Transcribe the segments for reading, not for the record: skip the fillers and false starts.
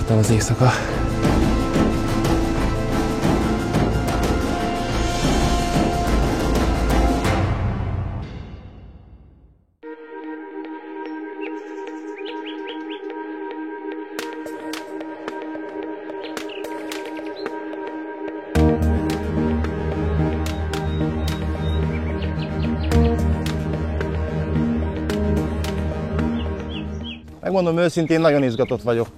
Fiatal az éjszaka. Megmondom őszintén, nagyon izgatott vagyok.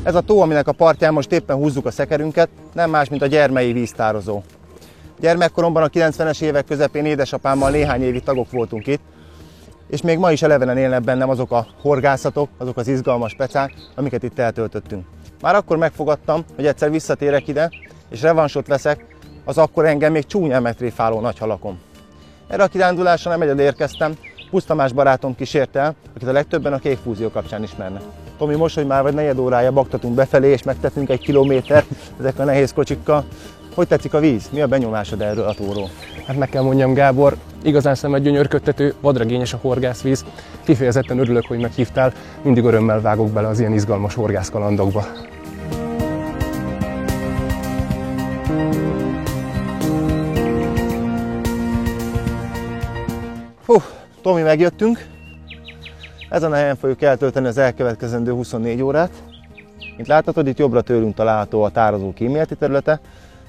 Ez a tó, aminek a partján most éppen húzzuk a szekerünket, nem más, mint a Gyermei víztározó. Gyermekkoromban a 90-es évek közepén édesapámmal néhány évig tagok voltunk itt, és még ma is elevenen élnek bennem azok a horgászatok, azok az izgalmas pecák, amiket itt eltöltöttünk. Már akkor megfogadtam, hogy egyszer visszatérek ide, és revansot veszek az akkor engem még csúnyán megtréfáló nagy halakon. Erre a kirándulásra nem egyedül érkeztem, Pusz Tamás barátom kísért el, akit a legtöbben a kék fúzió kapcsán ismernek. Tomi, most, hogy már vagy negyed órája baktatunk befelé, és megtettünk 1 kilométert ezekkel a nehéz kocsikkal. Hogy tetszik a víz? Mi a benyomásod erről a tóról? Hát meg kell mondjam, Gábor, igazán szemet gyönyörködtető, vadregényes a horgászvíz. Kifejezetten örülök, hogy meghívtál, mindig örömmel vágok bele az ilyen izgalmas horgászkalandokba. Tomi, megjöttünk. Ezen a helyen fogjuk eltölteni az elkövetkezendő 24 órát. Mint láthatod, itt jobbra tőlünk található a tározó kíméleti területe.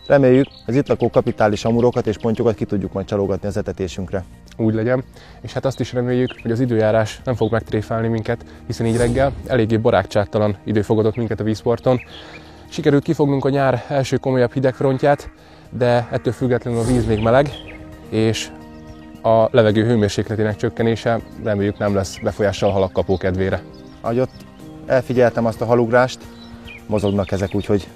Reméljük, az itt lakó kapitális amurokat és pontyokat ki tudjuk majd csalogatni az etetésünkre. Úgy legyen, és hát azt is reméljük, hogy az időjárás nem fog megtréfálni minket, hiszen így reggel eléggé barátságtalan idő fogadott minket a vízparton. Sikerült kifognunk a nyár első komolyabb hidegfrontját, de ettől függetlenül a víz még meleg, és a levegő hőmérsékletének csökkenése reméljük nem lesz befolyással a halak kapó kedvére. Ahogy ott elfigyeltem azt a halugrást, mozognak ezek, úgyhogy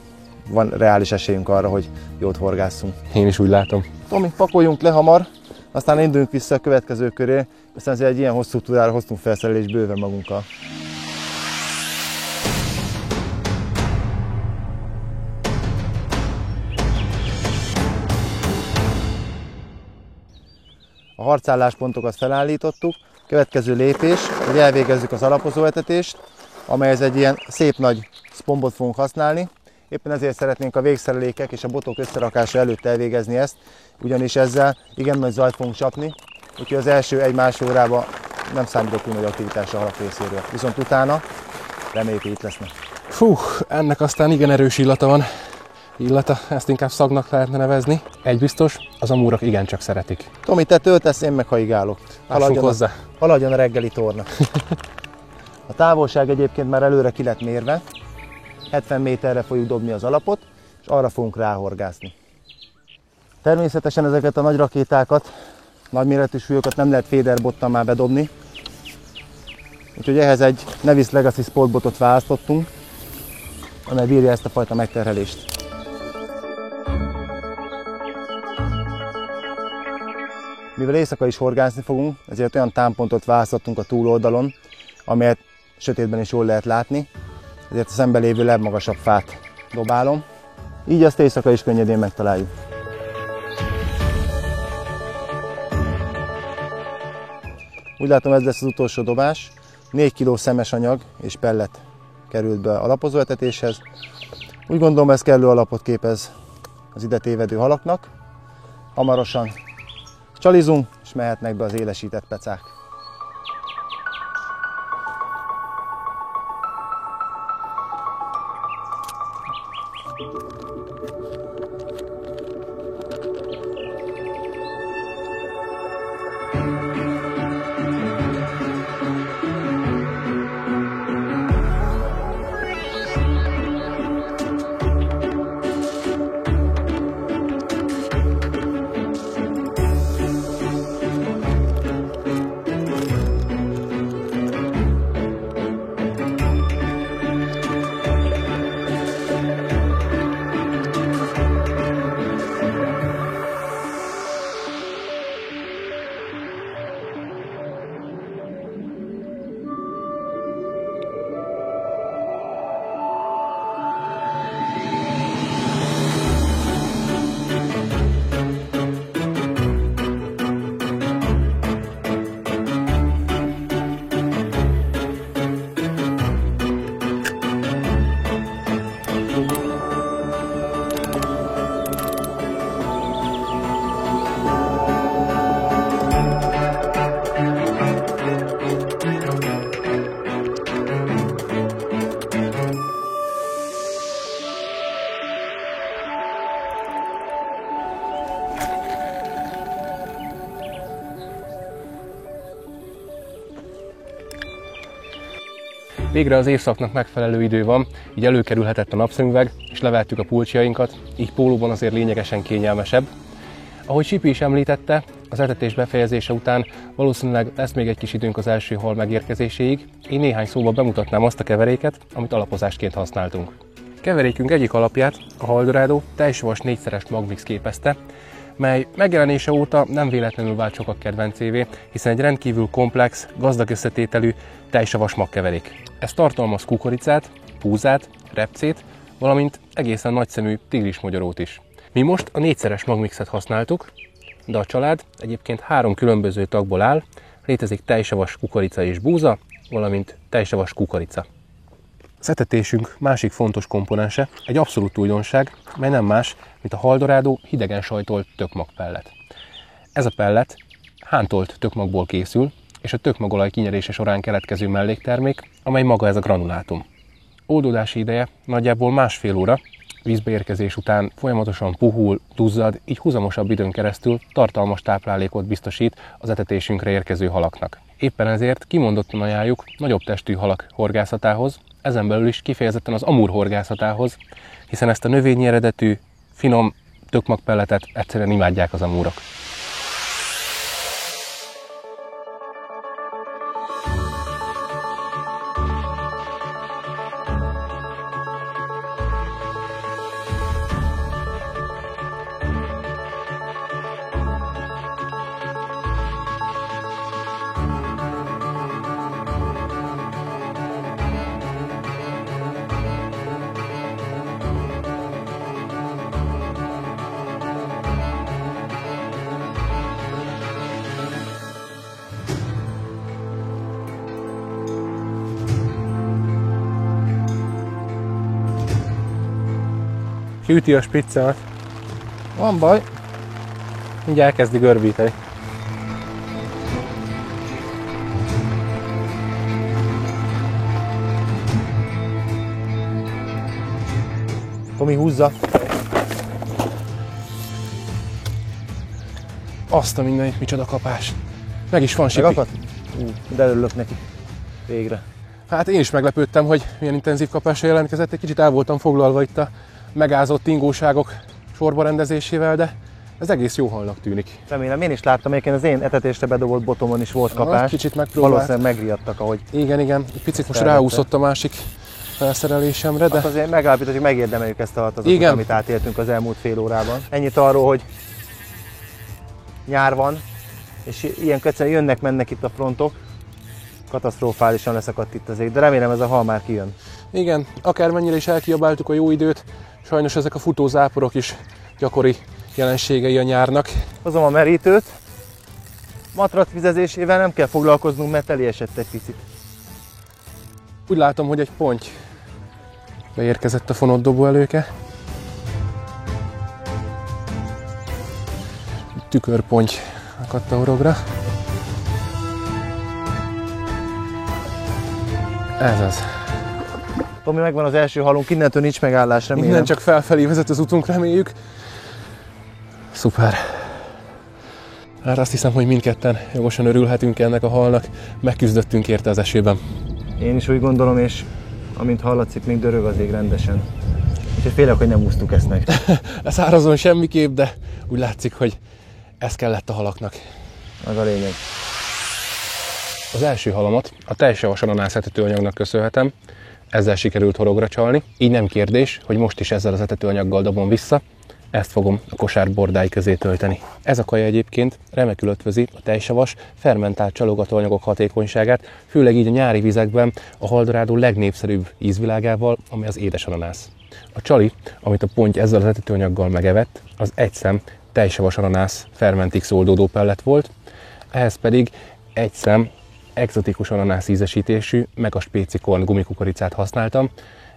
van reális esélyünk arra, hogy jót horgásszunk. Én is úgy látom. Tomi, pakoljunk le hamar, aztán induljunk vissza a következő köré, aztán azért egy ilyen hosszú túrára hoztunk felszerelést bőven magunkkal. A harcálláspontokat felállítottuk. Következő lépés, hogy elvégezzük az alapozóetetést, amelyhez egy ilyen szép nagy szpombot fogunk használni. Éppen ezért szeretnénk a végszerelékek és a botok összerakása előtt elvégezni ezt, ugyanis ezzel igen nagy zajt fogunk csapni, úgyhogy az első 1-1,5 órában nem számítok túl nagy aktivitásra a halak részéről. Viszont utána reméljük, hogy itt lesznek. Fú, ennek aztán igen erős illata van. Illata, ezt inkább szagnak lehetne nevezni. Egy biztos, az amúrok igencsak szeretik. Tomi, te töltesz, én meg haigálok. Haladjon a reggeli torna. A távolság egyébként már előre ki lett mérve. 70 méterre fogjuk dobni az alapot, és arra fogunk ráhorgászni. Természetesen ezeket a nagy rakétákat, nagyméretű súlyokat nem lehet féderbottal már bedobni. Úgyhogy ehhez egy Nevis Legacy Sportbotot választottunk, amely bírja ezt a fajta megterhelést. Mivel éjszaka is horgászni fogunk, ezért olyan támpontot választottunk a túloldalon, amelyet sötétben is jól lehet látni, ezért a szembe lévő legmagasabb fát dobálom. Így azt éjszaka is könnyedén megtaláljuk. Úgy látom, ez lesz az utolsó dobás. 4 kg szemes anyag és pellet került be alapozóetetéshez. Úgy gondolom, ez kellő alapot képez az ide tévedő halaknak. Hamarosan csalizunk, és mehetnek be az élesített pecák. Végre az évszaknak megfelelő idő van, így előkerülhetett a napszemüveg, és levettük a pulcsiainkat, így pólóban azért lényegesen kényelmesebb. Ahogy Sipi is említette, az etetés befejezése után valószínűleg lesz még egy kis időnk az első hal megérkezéséig, én néhány szóban bemutatnám azt a keveréket, amit alapozásként használtunk. Keverékünk egyik alapját a Haldorado tejsavas 4-szeres magmix képezte, mely megjelenése óta nem véletlenül vált sokak kedvencévé, hiszen egy rendkívül komplex, gazdag összetételű tejsavas magkeverék. Ez tartalmaz kukoricát, búzát, repcét, valamint egészen nagyszemű tigrismogyorót is. Mi most a 4-szeres magmixet használtuk, de a család egyébként 3 különböző tagból áll, létezik tejsavas kukorica és búza, valamint tejsavas kukorica. Az etetésünk másik fontos komponense egy abszolút újdonság, mely nem más, mint a Haldorado hidegen sajtolt tökmagpellet. Ez a pellet hántolt tökmagból készül, és a tökmagolaj kinyerése során keletkező melléktermék, amely maga ez a granulátum. Oldódási ideje nagyjából 1,5 óra, vízbeérkezés után folyamatosan puhul, duzzad, így húzamosabb időn keresztül tartalmas táplálékot biztosít az etetésünkre érkező halaknak. Éppen ezért kimondottan ajánljuk nagyobb testű halak horgászatához, ezen belül is kifejezetten az amúr horgászatához, hiszen ezt a növényi eredetű, finom tökmagpelletet egyszerűen imádják az amúrok. Kiüti a spiccemet. Van baj. Mindjárt elkezdi görbíteni. Tomi, húzza. Azt a mindenit, micsoda kapás. Meg is van, Sipi. Megakadt? De örülök neki. Végre. Hát én is meglepődtem, hogy milyen intenzív kapásra jelentkezett. Egy kicsit el voltam foglalva itt a megázott ingóságok sorba rendezésével, de ez egész jó halnak tűnik. Remélem, én is láttam, egyébként az én etetésre bedobott botomon is volt kapás. Kicsit megpróbált. Valószínűleg megriadtak, ahogy... Igen, egy picit most ráúszott a másik felszerelésemre, de... Hát azért megállapítani, hogy megérdemeljük ezt a hatazatot, amit átéltünk az elmúlt fél órában. Ennyit arról, hogy nyár van, és ilyen kötszerűen jönnek-mennek itt a frontok. Katasztrofálisan leszakadt itt az ég, de remélem ez a hal már kijön. Igen, akármennyire is elkiabáltuk a jó időt, sajnos ezek a futózáporok is gyakori jelenségei a nyárnak. Hozom a merítőt. Matrat vizezésével nem kell foglalkoznunk, mert eliesett egy picit. Úgy látom, hogy egy ponty beérkezett a fonóddobó előke. Tükörponty akadt a horogra. Ez az. Tomi, megvan az első halunk, innentől nincs megállás, remélem. Innen csak felfelé vezet az utunk, reméljük. Szuper. Hát azt hiszem, hogy mindketten jogosan örülhetünk ennek a halnak. Megküzdöttünk érte az esőben. Én is úgy gondolom, és amint hallatszik, még dörög az ég rendesen. Úgyhogy félek, hogy nem úsztuk ezt meg. Szárazon semmiképp, de úgy látszik, hogy ez kellett a halaknak. Az a lényeg. Az első halamat a tejsavas ananász etetőanyagnak köszönhetem. Ezzel sikerült horogra csalni. Így nem kérdés, hogy most is ezzel az etetőanyaggal dobom vissza. Ezt fogom a kosár bordái közé tölteni. Ez a kaja egyébként remekül ötvözi a tejsavas, fermentált csalogatóanyagok hatékonyságát, főleg így a nyári vizekben a Haldorado legnépszerűbb ízvilágával, ami az édes ananász. A csali, amit a ponty ezzel az etetőanyaggal megevett, az egy szem tejsavas ananász fermentix oldódó pellet volt, ehhez pedig egy szem egzotikus ananász ízesítésű, meg a spécikorn gumikukoricát használtam.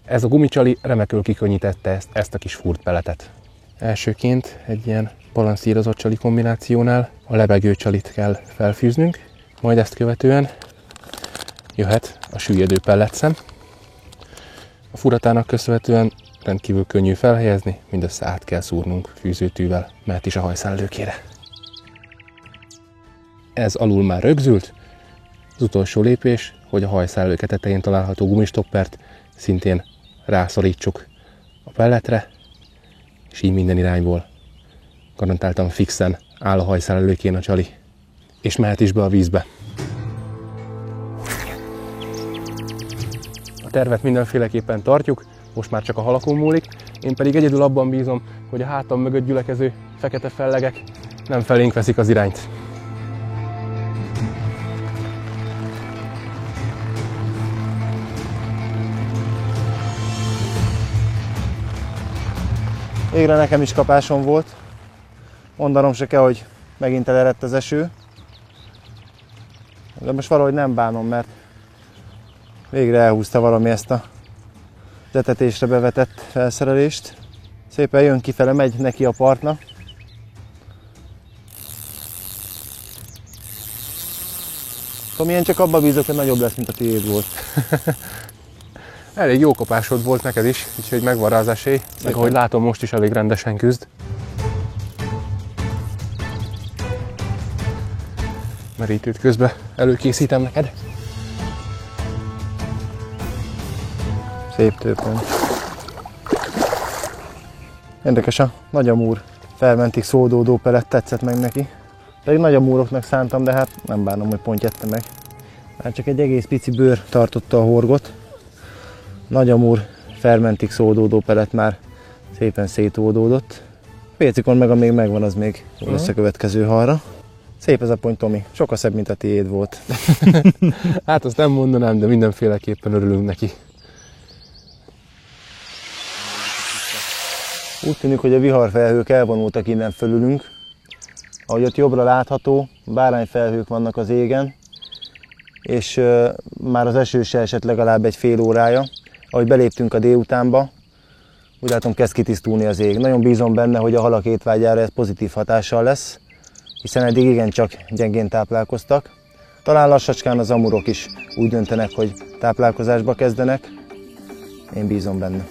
Ez a gumicsali remekül kikönnyítette ezt a kis furt peletet. Elsőként egy ilyen balanszírozott csali kombinációnál a lebegő csalit kell felfűznünk, majd ezt követően jöhet a süllyedő pelletszem. A furatának köszönhetően rendkívül könnyű felhelyezni, mindössze át kell szúrnunk fűzőtűvel, mert is a hajszál lőkére. Ez alul már rögzült, Az utolsó lépés, hogy a hajszálőke tetején található gumistoppert szintén rászorítsuk a pelletre, és így minden irányból garantáltan fixen áll a hajszálőkén a csali, és mehet is be a vízbe. A tervet mindenféleképpen tartjuk, most már csak a halakon múlik, én pedig egyedül abban bízom, hogy a hátam mögött gyülekező fekete fellegek nem felénk veszik az irányt. Végre nekem is kapásom volt. Mondanom se kell, hogy megint elerett az eső. De most valahogy nem bánom, mert végre elhúzta valami ezt a etetésre bevetett felszerelést. Szépen jön kifele, megy neki a partnak. Tomi, én csak abba bízok, hogy nagyobb lesz, mint a tiéd volt. Elég jó kapásod volt neked is, úgyhogy megvan rá az esély. Meg ahogy látom, most is elég rendesen küzd. Merítőt közben előkészítem neked. Szép tőpön. Érdekes, a nagyamúr felmentig szódódó pellet tetszett meg neki. Pedig nagyamúroknak szántam, de hát nem bánom, hogy pont jette meg. Hát csak egy egész pici bőr tartotta a horgot. Nagyamúr fermentig szódódó pellet már szépen szétódódott. Pécikon meg, amíg megvan, az még lesz a következő halra. Szép ez a pont, Tomi. Sokkal szebb, mint a tiéd volt. Hát azt nem mondanám, de mindenféleképpen örülünk neki. Úgy tűnik, hogy a viharfelhők elvonultak innen fölülünk. Ahogy ott jobbra látható, bárányfelhők vannak az égen, és már az eső se esett legalább egy fél órája. Ahogy beléptünk a délutánba, úgy látom, kezd kitisztulni az ég. Nagyon bízom benne, hogy a halak étvágyára ez pozitív hatással lesz, hiszen eddig igencsak gyengén táplálkoztak. Talán lassacskán az amurok is úgy döntenek, hogy táplálkozásba kezdenek. Én bízom benne.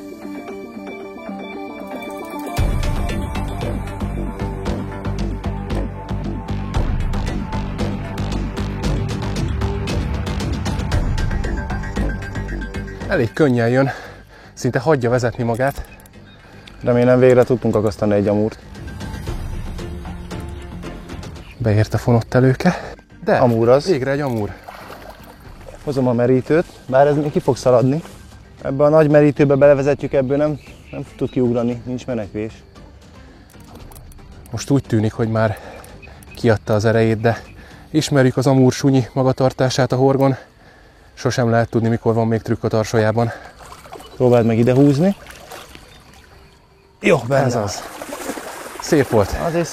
Elég könnyen jön, szinte hagyja vezetni magát. Remélem végre tudtunk akasztani egy amúrt. Beért a fonott előke, de Amúr az. végre egy amúr. Hozom a merítőt, bár ez még ki fog szaladni. Ebbe a nagy merítőbe belevezetjük, ebből nem tud kiugrani, nincs menekvés. Most úgy tűnik, hogy már kiadta az erejét, de ismerjük az amúr sunyi magatartását a horgon. Sosem lehet tudni, mikor van még trükk a tarsajában. Próbáld meg ide húzni. Jó, benne. Ez az. Szép volt. Azért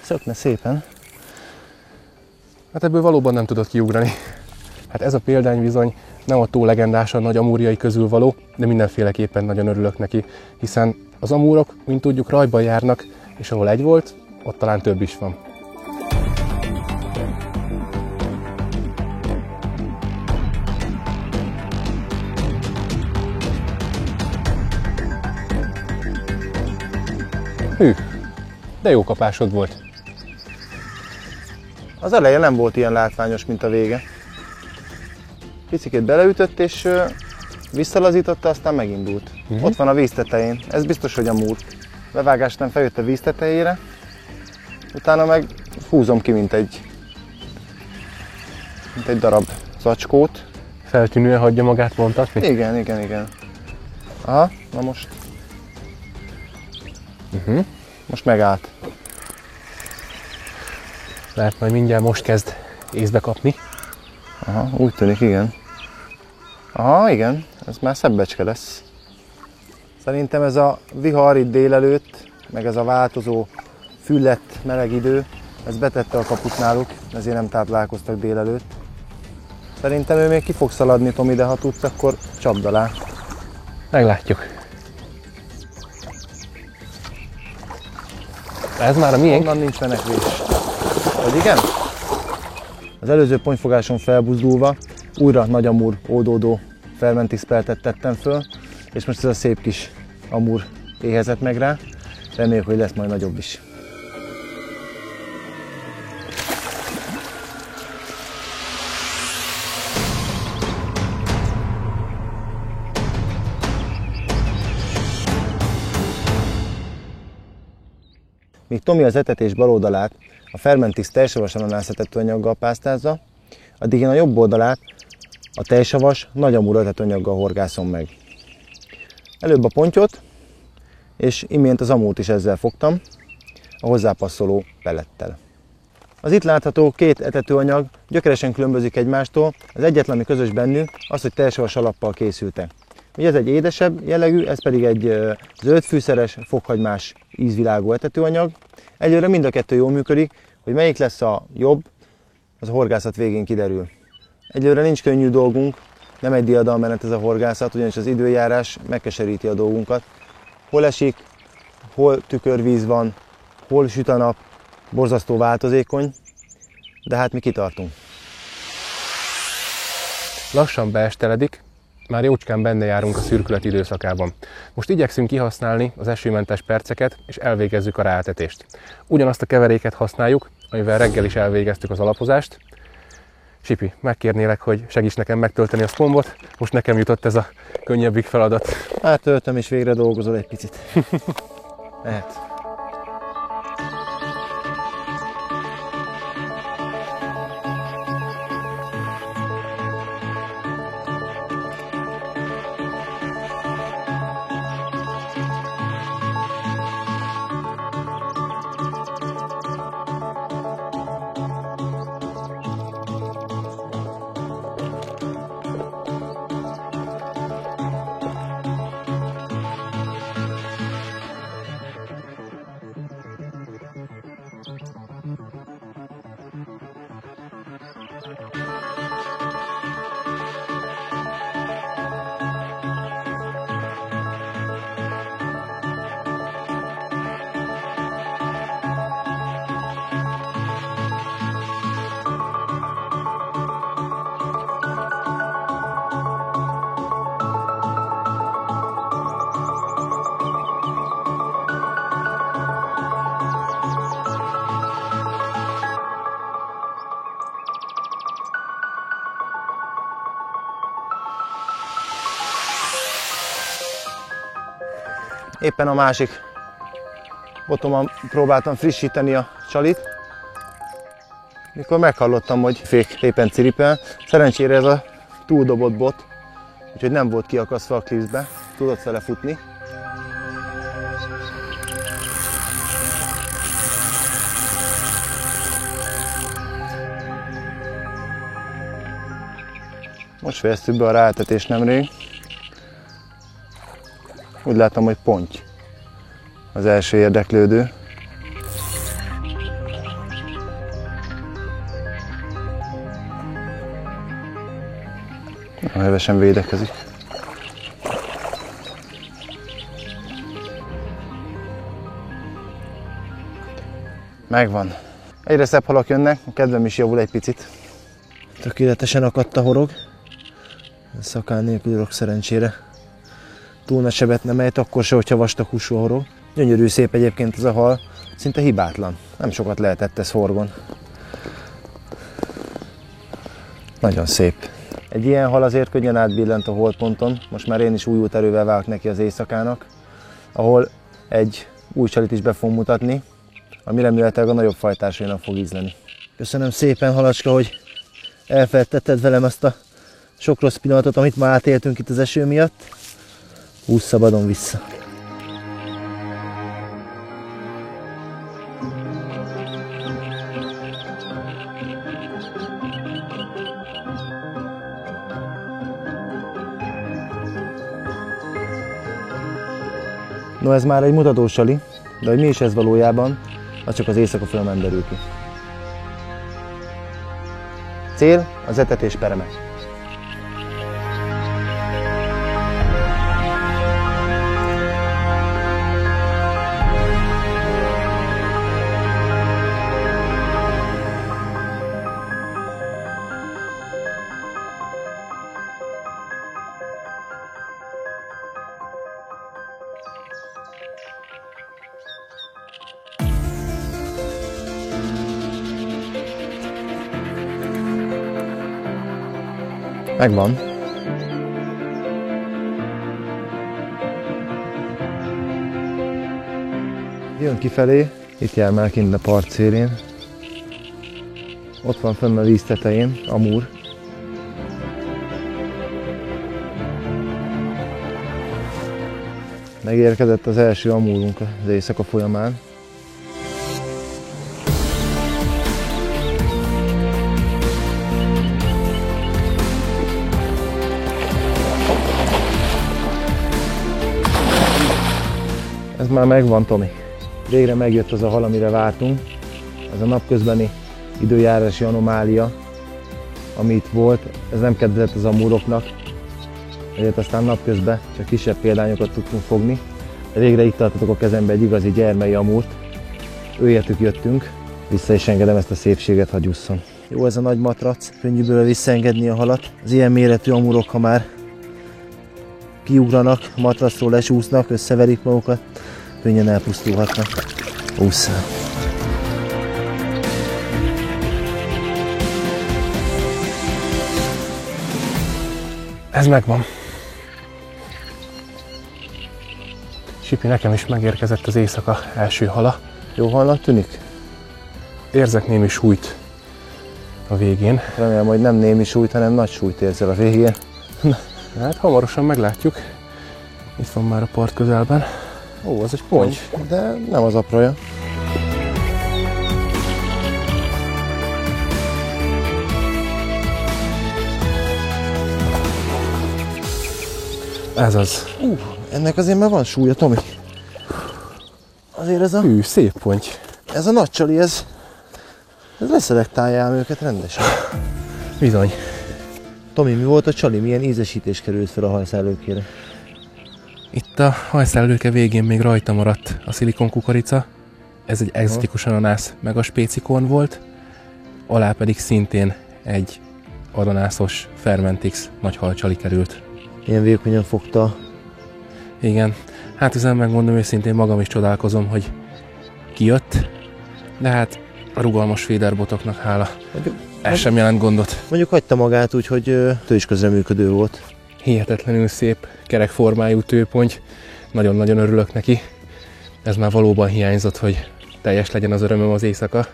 szökne szépen. Hát ebből valóban nem tudott kiugrani. Hát ez a példány bizony nem a tó legendásan nagy amúrjai közül való, de mindenféleképpen nagyon örülök neki, hiszen az amúrok, mint tudjuk, rajban járnak, és ahol egy volt, ott talán több is van. Hű, de jó kapásod volt. Az eleje nem volt ilyen látványos, mint a vége. Picikét beleütött és visszalazította, aztán megindult. Ott van a víz tetején. Ez biztos, hogy amúr. Bevágásnál feljött a víz tetejére, utána meg húzom ki, mint egy darab zacskót. Feltűnően hagyja magát vontatni? Igen. Aha, na most. Most megállt. Lehet majd mindjárt most kezd észbe kapni. Aha, úgy tűnik, igen. Aha, igen, ez már szebbecske lesz. Szerintem ez a vihar itt délelőtt, meg ez a változó füllett meleg idő, ez betette a kaput náluk, ezért nem táplálkoztak délelőtt. Szerintem ő még ki fog szaladni, Tomi, de ha tudsz, akkor csapd alá. Meglátjuk. Ez már a miénk? Onnan nincs menekvés. Vagy igen? Az előző ponyfogáson felbuzdulva újra nagy amúr ódódó fermentispertet tettem föl, és most ez a szép kis amúr éhezett meg rá. Reméljük, hogy lesz majd nagyobb is. míg Tomi az etetés bal oldalát a Fermentix tejsavas ananász etetőanyaggal pásztázza, addig én a jobb oldalát a tejsavas nagyamúr etetőanyaggal horgászom meg. Előbb a pontyot, és imént az amúrt is ezzel fogtam, a hozzápasszoló pellettel. Az itt látható két etetőanyag gyökeresen különbözik egymástól, az egyetlen, ami közös bennük, az, hogy tejsavas alappal készültek. Ugye ez egy édesebb jellegű, ez pedig egy zöldfűszeres, fokhagymás ízvilágú etetőanyag. Egyelőre mind a kettő jól működik, hogy melyik lesz a jobb, az a horgászat végén kiderül. Egyelőre nincs könnyű dolgunk, nem egy diadalmenet ez a horgászat, ugyanis az időjárás megkeseríti a dolgunkat. Hol esik, hol tükörvíz van, hol süt a nap, borzasztó változékony, de hát mi kitartunk. Lassan beesteledik, már jócskán benne járunk a szürkület időszakában. Most igyekszünk kihasználni az esőmentes perceket, és elvégezzük a ráetetést. Ugyanazt a keveréket használjuk, amivel reggel is elvégeztük az alapozást. Sipi, megkérnélek, hogy segíts nekem megtölteni a szpombot, most nekem jutott ez a könnyebbik feladat. Hát töltöm, és végre dolgozol egy picit. Lehet. Éppen a másik botomon próbáltam frissíteni a csalit, mikor meghallottam, hogy fék éppen ciripel. Szerencsére ez a túldobott bot, úgyhogy nem volt kiakasztva a klipszbe, tudott vele futni. Most fejeztük be a ráetetést nemrég. Úgy látom, hogy ponty az első érdeklődő. Hevesen védekezik. Megvan. Egyre szebb halak jönnek, a kedvem is javul egy picit. Tökéletesen akadt a horog. Szakál nélkül ülök szerencsére. Túl nagy sebet nem ejt, akkor se, hogyha vastag húsú a horog. Gyönyörű szép egyébként ez a hal, szinte hibátlan. Nem sokat lehetett ez horgon. Nagyon szép. Egy ilyen hal azért könnyen átbillent a holdponton, most már én is újult erővel vágok neki az éjszakának, ahol egy új csalit is be fogunk mutatni, ami remélhetőleg a nagyobb fajtásainak fog ízleni. Köszönöm szépen, halacska, hogy elfelejtetted velem azt a sok rossz pillanatot, amit már átéltünk itt az eső miatt. Húzz szabadon vissza. No, ez már egy mutatós sali, de hogy mi is ez valójában, az csak az éjszaka folyamán derül ki. Cél az etetés pereme. Megvan. Jön kifelé, Itt jár már kint a part szélén. Ott van fenn a víz tetején, amúr. Megérkezett az első amúrunk az éjszaka folyamán. Ez már megvan, Tomi. Végre megjött az a hal, amire vártunk. Ez a napközbeni időjárási anomália, ami itt volt, ez nem kedvezett az amúroknak. Ezért aztán napközben csak kisebb példányokat tudtunk fogni. De végre itt tartotok a kezembe egy igazi gyermei amúrt. Őértük jöttünk. Vissza is engedem ezt a szépséget, hadd jusszon. Jó ez a nagy matrac, könnyűből visszaengedni a halat. Az ilyen méretű amúrok, ha már kiugranak, matracról lesúsznak, összeverik magukat, könnyen elpusztulhatnak. Ússzál! Ez megvan. Sipi, nekem is megérkezett az éjszaka első hala. Jó halnak tűnik? Érzek némi súlyt a végén. Remélem, hogy nem némi súlyt, hanem nagy súlyt érzel a végén. Hát hamarosan meglátjuk. Itt van már a part közelben. Ó, az egy ponty, de nem az apraja. Ez az. Ennek azért már van súlya, Tomi. Azért ez a... Hű, szép ponty. Ez a nagy csali, ez leszelektáljál őket rendesen. Bizony. Tomi, mi volt a csali? Milyen ízesítés került fel a hajszellőkére? Itt a hajszellőke végén még rajta maradt a szilikonkukorica. Ez egy egzotikus ananász meg a spécikorn volt. Alá pedig szintén egy ananászos Fermentix nagy halcsali került. Ilyen vékonyan fogta. Igen. Hát ezen megmondom őszintén, magam is csodálkozom, hogy kijött. De hát a rugalmas féderbotoknak hála. Ez sem jelent gondot. Mondjuk hagyta magát úgy, hogy ő is közreműködő volt. Hihetetlenül szép, kerek formájú tőponty. Nagyon-nagyon örülök neki. Ez már valóban hiányzott, hogy teljes legyen az örömöm az éjszaka.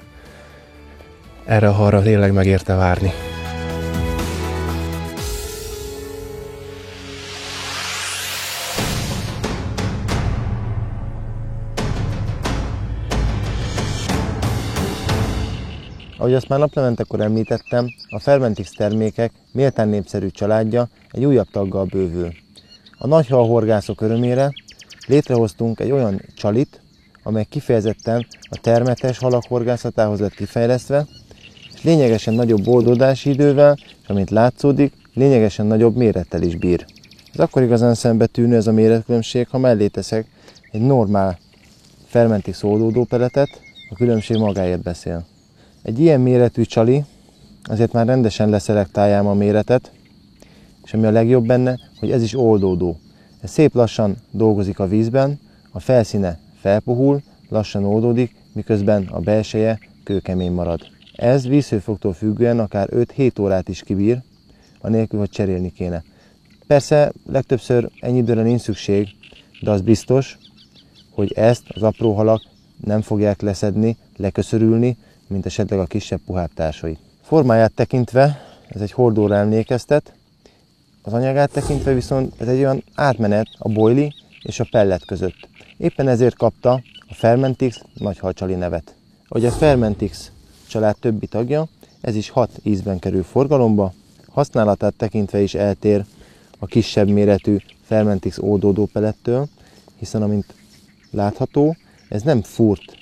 Erre a halra tényleg megérte várni. Ahogy azt már naplementekor említettem, a Fermentix termékek méltán népszerű családja egy újabb taggal bővül. A nagyhalhorgászok örömére létrehoztunk egy olyan csalit, amely kifejezetten a termetes halak horgászatához lett kifejlesztve, és lényegesen nagyobb oldódási idővel, és amint látszódik, lényegesen nagyobb mérettel is bír. Ez akkor igazán szembetűnő ez a méretkülönbség, ha mellé teszek egy normál Fermentix oldódópeletet, a különbség magáért beszél. Egy ilyen méretű csali azért már rendesen leszelektálja a méretet, és ami a legjobb benne, hogy ez is oldódó. Ez szép lassan dolgozik a vízben, a felszíne felpuhul, lassan oldódik, miközben a belseje kőkemény marad. Ez vízhőfoktól függően akár 5-7 órát is kibír, anélkül, hogy cserélni kéne. Persze legtöbbször ennyi időre nincs szükség, de az biztos, hogy ezt az apró halak nem fogják leszedni, leköszörülni, mint esetleg a kisebb, puhább társai. Formáját tekintve ez egy hordóra emlékeztet, az anyagát tekintve viszont ez egy olyan átmenet a boilie és a pellet között. Éppen ezért kapta a Fermentix nagyhalcsali nevet. Ahogy a Fermentix család többi tagja, ez is 6 ízben kerül forgalomba, használatát tekintve is eltér a kisebb méretű Fermentix oldódó pelettől, hiszen amint látható, ez nem furt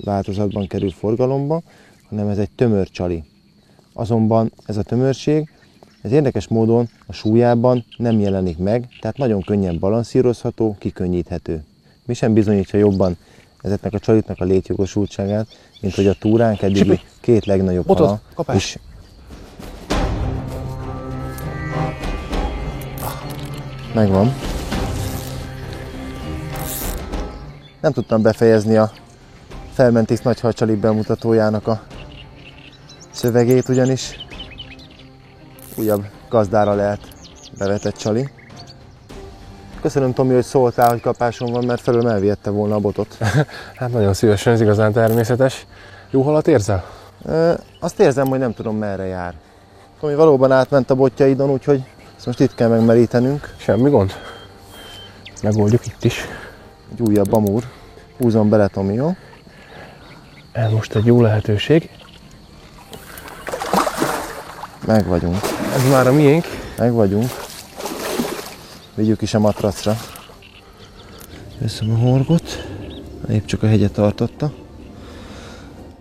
változatban kerül forgalomba, hanem ez egy tömör csali. Azonban ez a tömörség, ez érdekes módon a súlyában nem jelenik meg, tehát nagyon könnyen balanszírozható, kikönnyíthető. Mi sem bizonyítja jobban ezeknek a csalitnak a létjogosultságát, mint hogy a túránk eddigi két legnagyobb hala is. Megvan. Nem tudtam befejezni a Fermentix nagyhalcsali bemutatójának a szövegét, ugyanis újabb gazdára lehet bevetett csali. Köszönöm, Tomi, hogy szóltál, hogy kapásom van, mert felől elvihette volna a botot. Hát nagyon szívesen, ez igazán természetes. Jó halat érzel? Azt érzem, hogy nem tudom, merre jár. Tomi valóban átment a botjaidon, úgyhogy ezt most itt kell megmerítenünk. Semmi gond. Megoldjuk itt is. Egy újabb amúr. Húzom bele, Tomi, jó? Ez most egy jó lehetőség. Meg vagyunk. Ez már a miénk. Meg vagyunk. Vigyük is a matracra. Veszem a horgot. Épp csak a hegyet tartotta.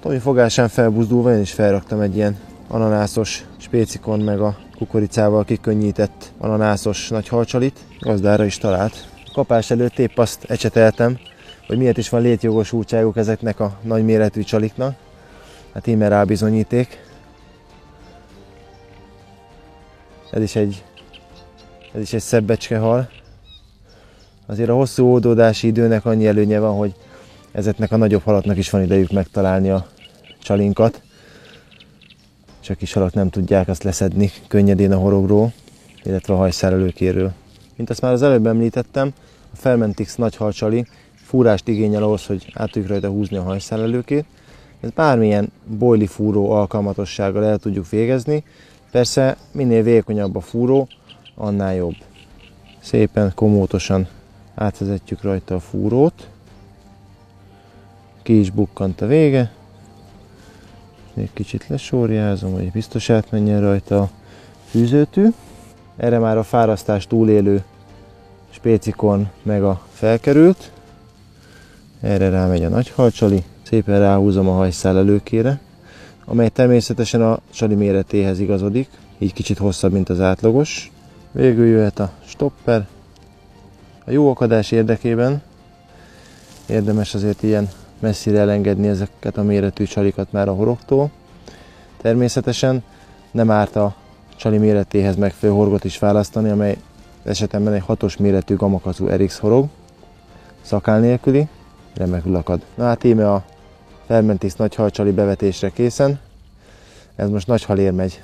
Tomi fogásán felbuzdulva én is felraktam egy ilyen ananászos spécikon meg a kukoricával kikönnyített ananászos nagy halcsalit. Gazdára is talált. Kapás előtt épp azt ecseteltem, hogy miért is van létjogosultságuk ezeknek a nagyméretű csaliknak. Hát íme rá bizonyíték. Ez is egy szebbecske hal. Azért a hosszú oldódási időnek annyi előnye van, hogy ezeknek a nagyobb halaknak is van idejük megtalálni a csalinkat. Csak kis halak nem tudják azt leszedni könnyedén a horogról, illetve a hajszálelőkéről. Mint azt már az előbb említettem, a Fermentix nagy halcsali fúrást igényel ahhoz, hogy át tudjuk rajta húzni a hajszálelőkét. Ez bármilyen boilie fúró alkalmatossággal el tudjuk végezni. Persze minél vékonyabb a fúró, annál jobb. Szépen komótosan átvezetjük rajta a fúrót. Ki is bukkant a vége. Még kicsit lesorjázom, hogy biztos átmenjen rajta a fűzőtű. Erre már a fárasztást túlélő spécikon meg a felkerült. Erre rámegy a nagy halcsali. Szépen ráhúzom a hajszál előkére, amely természetesen a csali méretéhez igazodik, így kicsit hosszabb, mint az átlagos. Végül jöhet a stopper. A jó akadás érdekében érdemes azért ilyen messzire elengedni ezeket a méretű csalikat már a horogtól. Természetesen nem árt a csali méretéhez megfelelő horgot is választani, amely esetemben egy 6-os méretű gamakacú RX horog, szakál nélküli, remekül akad. Na hát íme a Fermentix nagy halcsali bevetésre készen, ez most nagy halér megy.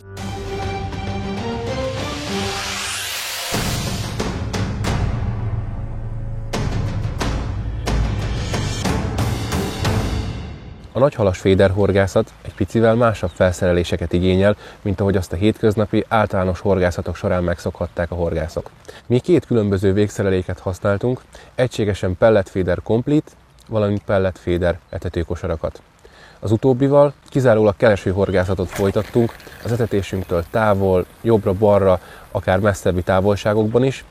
A nagyhalas féderhorgászat egy picivel másabb felszereléseket igényel, mint ahogy azt a hétköznapi általános horgászatok során megszokhatták a horgászok. Mi két különböző végszereléket használtunk, egységesen pelletféder complete, valamint pelletféder etetőkosarakat. Az utóbbival kizárólag keresőhorgászatot folytattunk, az etetésünktől távol, jobbra-balra, akár messzebbi távolságokban is,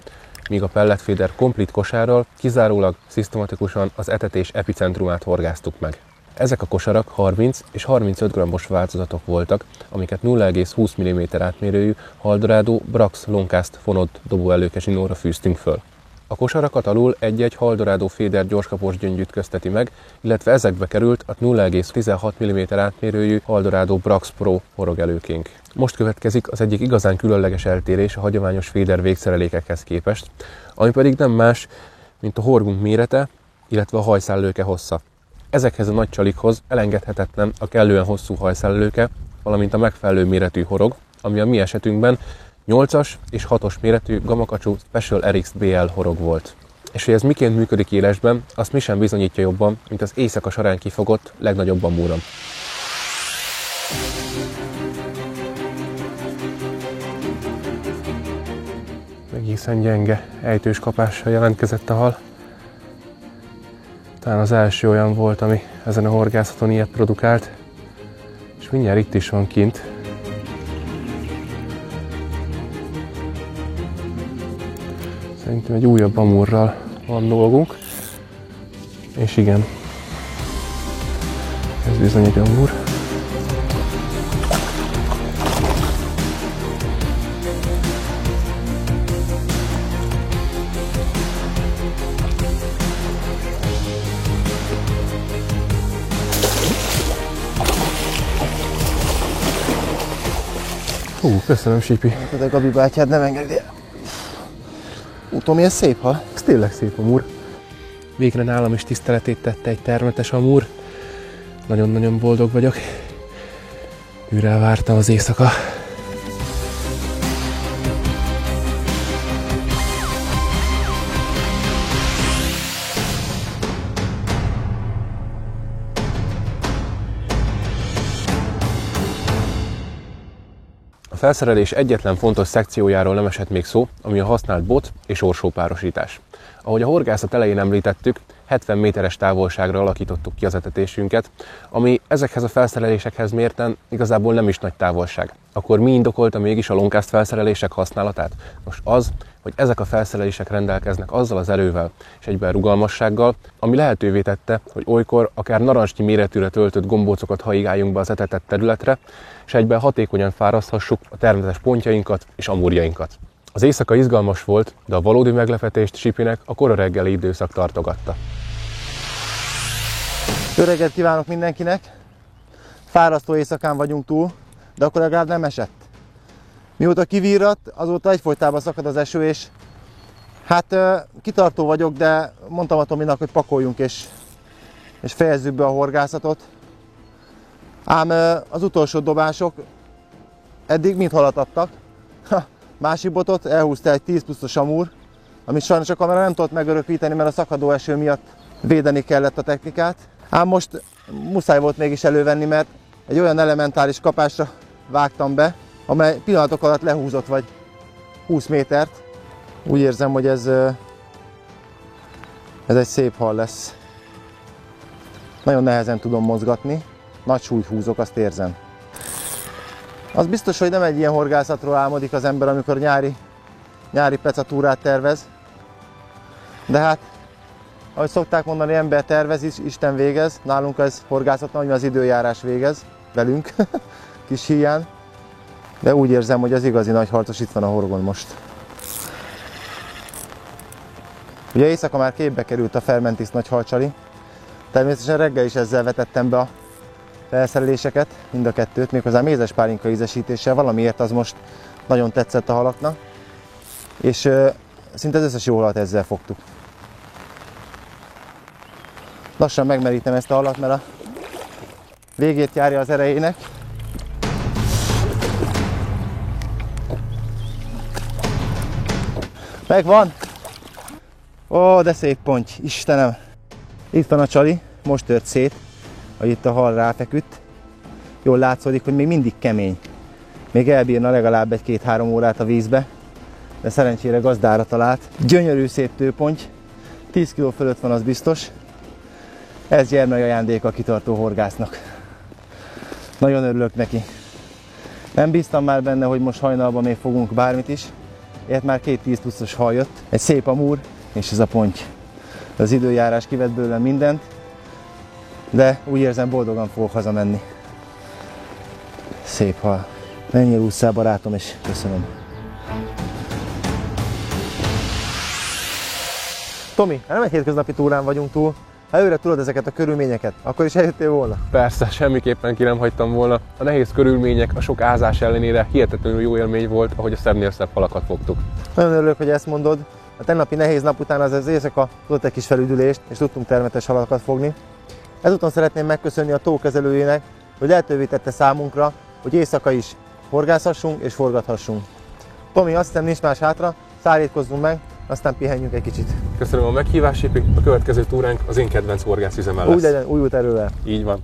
míg a pelletféder complete kosárral kizárólag szisztematikusan az etetés epicentrumát horgáztuk meg. Ezek a kosarak 30 és 35 g-os változatok voltak, amiket 0,20 mm átmérőjű Haldorado Brax Longcast fonott dobóelőke zsinórra fűztünk föl. A kosarakat alul egy-egy Haldorado féder gyorskapos gyöngy ütközteti meg, illetve ezekbe került a 0,16 mm átmérőjű Haldorado Brax Pro horogelőkénk. Most következik az egyik igazán különleges eltérés a hagyományos féder végszerelékekhez képest, ami pedig nem más, mint a horgunk mérete, illetve a hajszállőke hossza. Ezekhez a nagy csalikhoz elengedhetetlen a kellően hosszú hajszállőke, valamint a megfelelő méretű horog, ami a mi esetünkben 8-as és 6-os méretű gamakacú Special RX BL horog volt. És hogy ez miként működik élesben, azt mi sem bizonyítja jobban, mint az éjszaka során kifogott legnagyobb amúram. Egészen gyenge ejtős kapással jelentkezett a hal. Talán az első olyan volt, ami ezen a horgászaton ilyet produkált, és mindjárt itt is van kint. Szerintem egy újabb amúrral van dolgunk, és igen, ez bizony egy amúr. Köszönöm, Sipi. Hát a Gabi bátyád nem engedi el. Tomi, ez szép hal? Ez tényleg szép amúr. Végre nálam is tiszteletét tette egy termetes amúr. Nagyon-nagyon boldog vagyok. Őre vártam az éjszaka. A felszerelés egyetlen fontos szekciójáról nem esett még szó, ami a használt bot és orsópárosítás. Ahogy a horgászat elején említettük, 70 méteres távolságra alakítottuk ki az etetésünket, ami ezekhez a felszerelésekhez mérten igazából nem is nagy távolság. Akkor mi indokolta mégis a Longcast felszerelések használatát? Most az, hogy ezek a felszerelések rendelkeznek azzal az erővel és egyben rugalmassággal, ami lehetővé tette, hogy olykor akár narancsnyi méretűre töltött gombócokat haigáljunk be az etetett területre, és egyben hatékonyan fáraszthassuk a természetes pontjainkat és amúrjainkat. Az éjszaka izgalmas volt, de a valódi meglepetést Sipinek a kora reggeli időszak tartogatta. Jó reggelt kívánok mindenkinek! Fárasztó éjszakán vagyunk túl, de akkor legalább nem esett. Mióta kivirrat, azóta egyfolytában szakad az eső, és hát kitartó vagyok, de mondtam a Tominak, hogy pakoljunk és fejezzük be a horgászatot. Ám az utolsó dobások eddig mind halat adtak. Másik botot elhúzta egy 10 pluszos amúr, amit sajnos a kamera nem tudott megörökíteni, mert a szakadó eső miatt védeni kellett a technikát. Ám most muszáj volt mégis elővenni, mert egy olyan elementáris kapásra vágtam be, amely pillanatok alatt lehúzott vagy 20 métert. Úgy érzem, hogy ez egy szép hal lesz. Nagyon nehezen tudom mozgatni, nagy súlyt húzok, azt érzem. Az biztos, hogy nem egy ilyen horgászatról álmodik az ember, amikor nyári pecatúrát tervez. De hát, ahogy szokták mondani, ember tervez, Isten végez. Nálunk ez horgászat, hogy az időjárás végez velünk, kis híján. De úgy érzem, hogy az igazi nagy harcos itt van a horgon most. Ugye éjszaka már képbe került a Fermentis nagy halcsali. Természetesen reggel is ezzel vetettem be a felszereléseket, mind a kettőt, méghozzá mézes pálinka ízesítéssel. Valamiért az most nagyon tetszett a halaknak. És szinte az összes jó halat ezzel fogtuk. Lassan megmerítem ezt a halat, mert a végét járja az erejének. Megvan! Ó, de szép ponty, Istenem! Itt van a csali, most tört szét, ahogy itt a hal ráfeküdt. Jól látszódik, hogy még mindig kemény. Még elbírna legalább 1-2-3 órát a vízbe, de szerencsére gazdára talált. Gyönyörű szép tőponty, 10 kg fölött van, az biztos. Ez gyermek ajándék a kitartó horgásznak. Nagyon örülök neki. Nem bíztam már benne, hogy most hajnalban még fogunk bármit is. Ilyet már 2 10 pluszos hal jött. Egy szép amúr, és ez a ponty. Az időjárás kivett belőlem mindent, de úgy érzem, boldogan fogok hazamenni. Szép hal. Menjél ússzál, barátom, és köszönöm. Tomi, nem egy hétköznapi túrán vagyunk túl. Ha előre tudod ezeket a körülményeket, akkor is eljöttél volna? Persze, semmiképpen ki nem hagytam volna. A nehéz körülmények, a sok ázás ellenére hihetetlenül jó élmény volt, ahogy a szebbnél szebb halakat fogtuk. Nagyon örülök, hogy ezt mondod. A tegnapi nehéz nap után az éjszaka tudott egy kis felüdülést, és tudtunk termetes halakat fogni. Ezúton szeretném megköszönni a tó kezelőjének, hogy lehetővé tette számunkra, hogy éjszaka is horgászhassunk és forgathassunk. Tomi, azt hiszem nincs más hátra, szárítkozzunk meg, aztán pihenjünk egy kicsit. Köszönöm a meghívást, Sipi. A következő túránk az én kedvenc horgászüzemmel lesz. Úgy legyen, új út erővel. Így van.